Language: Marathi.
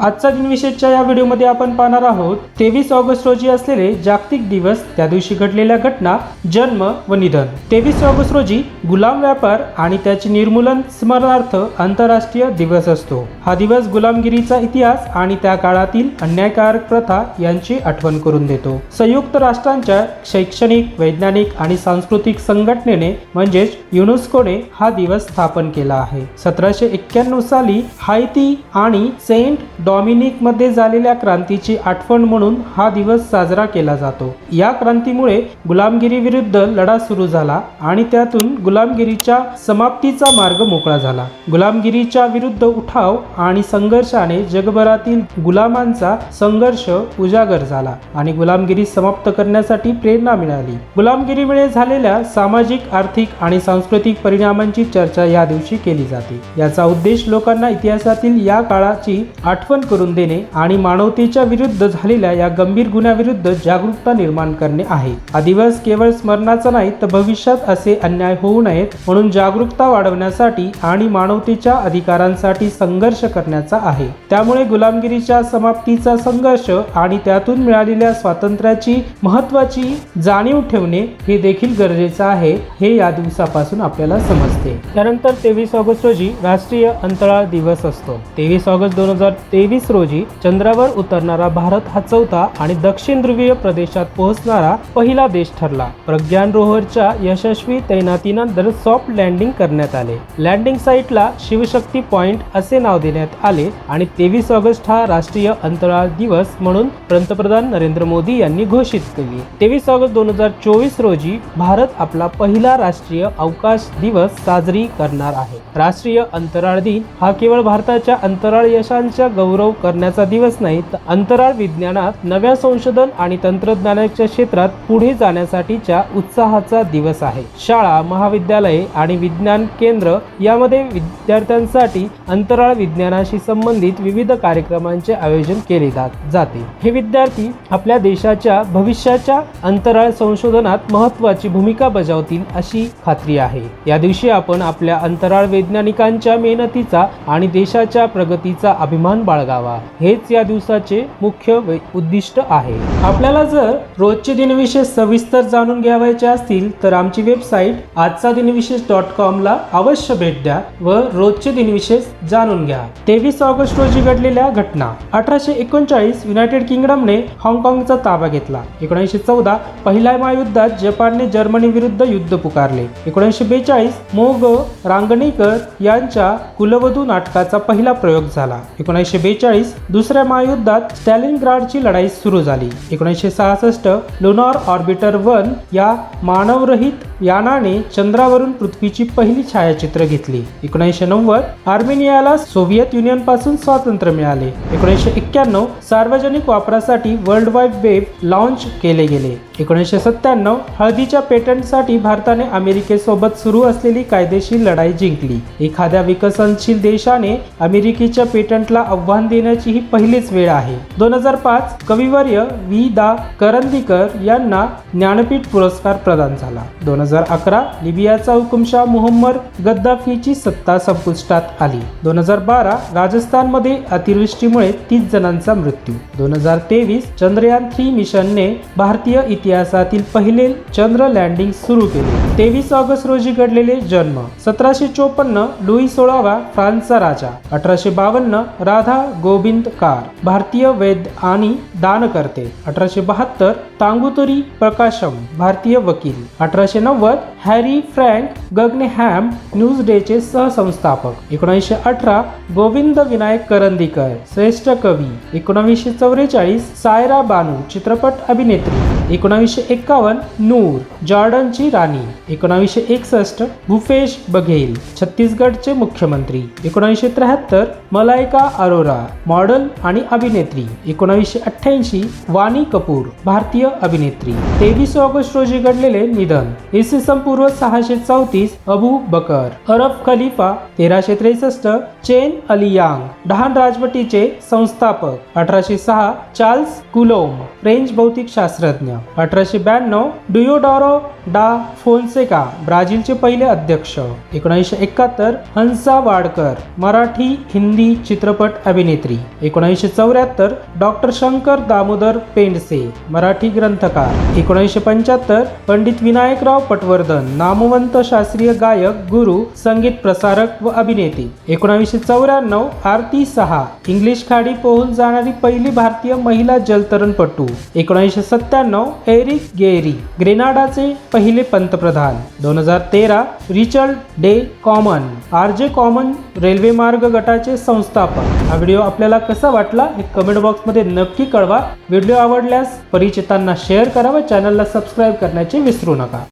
आजचा दिनविशेषच्या या व्हिडिओमध्ये आपण पाहणार आहोत 23 ऑगस्ट रोजी असलेले जागतिक दिवस, त्या दिवशी घडलेल्या घटना, जन्म व निधन। 23 ऑगस्ट रोजी गुलाम व्यापार आणि त्याचे निर्मूलन स्मरणार्थ आंतरराष्ट्रीय दिवस असतो। हा दिवस गुलामगिरीचा इतिहास आणि त्या काळातील अन्यायकारक प्रथा यांची आठवण करून देतो। संयुक्त राष्ट्रांच्या शैक्षणिक, वैज्ञानिक आणि सांस्कृतिक संघटनेने म्हणजेच युनेस्कोने हा दिवस स्थापन केला आहे। 1791 साली हायती आणि सेंट डॉमिनिक मध्ये झालेल्या क्रांतीची आठवण म्हणून हा दिवस साजरा केला जातो। या क्रांतीमुळे गुलामगिरी विरुद्ध लढा सुरू झाला आणि त्यातून गुलामगिरीच्या समाप्तीचा मार्ग मोकळा झाला। गुलामगिरीच्या विरुद्ध उठाव आणि संघर्षाने जगभरातील गुलामांचा संघर्ष उजागर झाला आणि गुलामगिरी समाप्त करण्यासाठी प्रेरणा मिळाली। गुलामगिरीमुळे झालेल्या सामाजिक, आर्थिक आणि सांस्कृतिक परिणामांची चर्चा या दिवशी केली जाते। याचा उद्देश लोकांना इतिहासातील या काळाची आठवण करून देणे आणि मानवतेच्या विरुद्ध झालेल्या या गंभीर गुन्ह्याविरुद्ध जागरूकता निर्माण करणे आहे। हा दिवस केवळ स्मरणाचा नाही तर भविष्यात असे अन्याय होऊ नयेत म्हणून जागरूकता वाढवण्यासाठी आणि मानवतेच्या अधिकारांसाठी संघर्ष करण्याचा आहे। त्यामुळे गुलामगिरीच्या समाप्तीचा संघर्ष आणि त्यातून मिळालेल्या स्वातंत्र्याची महत्त्वाची जाणीव ठेवणे हे देखील गरजेचे आहे, हे या दिवसापासून आपल्याला समजते। त्यानंतर 23 ऑगस्ट रोजी राष्ट्रीय अंतराळ दिवस असतो। 23 ऑगस्ट 2023 रोजी चंद्रावर उतरणारा भारत हा चौथा आणि दक्षिण ध्रुवीय प्रदेशात पोहोचणारा पहिला देश ठरला। प्रज्ञान रोव्हरच्या यशस्वी तैनातीनंतर सॉफ्ट लँडिंग करण्यात आले। लँडिंग साइटला शिवशक्ती पॉइंट असे नाव देण्यात आले आणि 23 ऑगस्ट हा राष्ट्रीय अंतराळ दिवस म्हणून पंतप्रधान नरेंद्र मोदी यांनी घोषित केले। 23 ऑगस्ट 2024 रोजी भारत आपला पहिला राष्ट्रीय अवकाश दिवस साजरी करणार आहे। राष्ट्रीय अंतराळ दिन हा केवळ भारताच्या अंतराळ यशांचा गौरव करण्याचा दिवस नाही तर अंतराळ विज्ञानात नव्या संशोधन आणि तंत्रज्ञानाच्या क्षेत्रात पुढे जाण्यासाठीच्या उत्साहाचा दिवस आहे। शाळा, महाविद्यालये आणि विज्ञान केंद्र यामध्ये विद्यार्थ्यांसाठी अंतराळ विज्ञानाशी संबंधित विविध कार्यक्रमांचे आयोजन केले जाते। हे विद्यार्थी आपल्या देशाच्या भविष्याच्या अंतराळ संशोधनात महत्त्वाची भूमिका बजावतील अशी खात्री आहे। या दिवशी आपण आपल्या अंतराळ वैज्ञानिकांच्या मेहनतीचा आणि देशाच्या प्रगतीचा अभिमान बाळगावा, हेच या दिवसाचे मुख्य उद्दिष्ट आहे। आपल्याला जर रोजचे दिनविशेष सविस्तर जाणून घ्यायचे असतील तर आमची वेबसाईट आजचादिनविशेष.com ला अवश्य भेट द्या व रोजचे दिनविशेष जाणून घ्या। 23 ऑगस्ट रोजी घडलेल्या घटना। 1839 युनायटेड किंगडमने हाँगकाँगचा ताबा घेतला। 1914 पहिल्या महायुद्धात जपानने जर्मनी विरुद्ध युद्ध पुकारले। 1942 मोग रांगणेकर यांच्या कुलवधू नाटकाचा पहिला प्रयोग झाला। 1942 दुसऱ्या महायुद्धात स्टॅलिनग्राडची लढाई सुरू झाली। 1966 लुनार ऑर्बिटर 1 या मानवरहित यानाने चंद्रावरून पृथ्वीची पहिली छायाचित्र घेतली। 1990 आर्मेनियाला सोव्हिएत युनियन पासून स्वातंत्र्य मिळाले। 1991 सार्वजनिक वापरासाठी वर्ल्ड वाइड वेब लॉन्च केले गेले। 1997 हळदीच्या पेटंटसाठी भारताने अमेरिकेसोबत सुरू असलेली कायदेशीर लढाई जिंकली। एखाद्या विकसनशील देशाने अमेरिकेच्या पेटंटला आव्हान देण्याची ही पहिलीच वेळ आहे। 2005 कविवर्य वि. दा. करंदीकर यांना ज्ञानपीठ पुरस्कार प्रदान झाला। 2011 लिबियाचा हुकुमशाह मुहम्मद गद्दाफीची सत्ता संपुष्टात आली। 2012 राजस्थानमध्ये अतिवृष्टीमुळे 30 जणांचा मृत्यू। 2023 चंद्रयान 3 मिशनने भारतीय इतिहासातील पहिले चंद्र लँडिंग सुरू केले। 23 ऑगस्ट रोजी घडलेले जन्म। 1754 लुई 16वा फ्रान्सचा राजा। 1852 राधा गोविंद कार भारतीय वैद्य आणि दानकर्ते। 1872 तांगुतुरी प्रकाशम भारतीय वकील। 1890 हॅरी फ्रँक गगनहॅम न्यूजडेचे सहसंस्थापक। 1918 गोविंद विनायक करंदीकर श्रेष्ठ कवी। 1944 सायरा बानू चित्रपट अभिनेत्री। 1951 नूर जॉर्डनची राणी। 1961 भूपेश बघेल छत्तीसगडचे मुख्यमंत्री। 1973 मलायका अरोरा मॉडेल आणि अभिनेत्री। 1988 वाणी कपूर भारतीय अभिनेत्री। 23 ऑगस्ट रोजी घडलेले निधन। इसवी सन पूर्व 634 अबू बकर अरब खलिफा। 1363 चेन अली यांग डहान राजवटीचे संस्थापक। 1806 चार्ल्स कुलोम फ्रेंच भौतिक शास्त्रज्ञ। 1892 डिओडोरो डा फोन्सेका ब्राझीलचे पहिले अध्यक्ष. 1971 हंसा वाडकर मराठी हिंदी चित्रपट अभिनेत्री. 1974 डॉक्टर शंकर दामोदर पेंडसे मराठी ग्रंथकार. 1975 पंडित विनायकराव पटवर्धन नामवंत शास्त्रीय गायक, गुरु, संगीत प्रसारक व अभिनेते. 1994 आरती सहा इंग्लिश खाडी पोहून जाणारी पहिली भारतीय महिला जलतरणपटू. 1997 एरिक गेरी ग्रेनाडाचे पहिले पंतप्रधान. 2013 Richard day common RJ common railway मार्ग गटाचे संस्थापक. हा व्हिडिओ आपल्याला कसा वाटला हे कमेंट बॉक्समध्ये नक्की कळवा. व्हिडिओ आवडल्यास परिचितांना शेअर करा व चॅनलला सबस्क्राईब करण्याचे विसरू नका.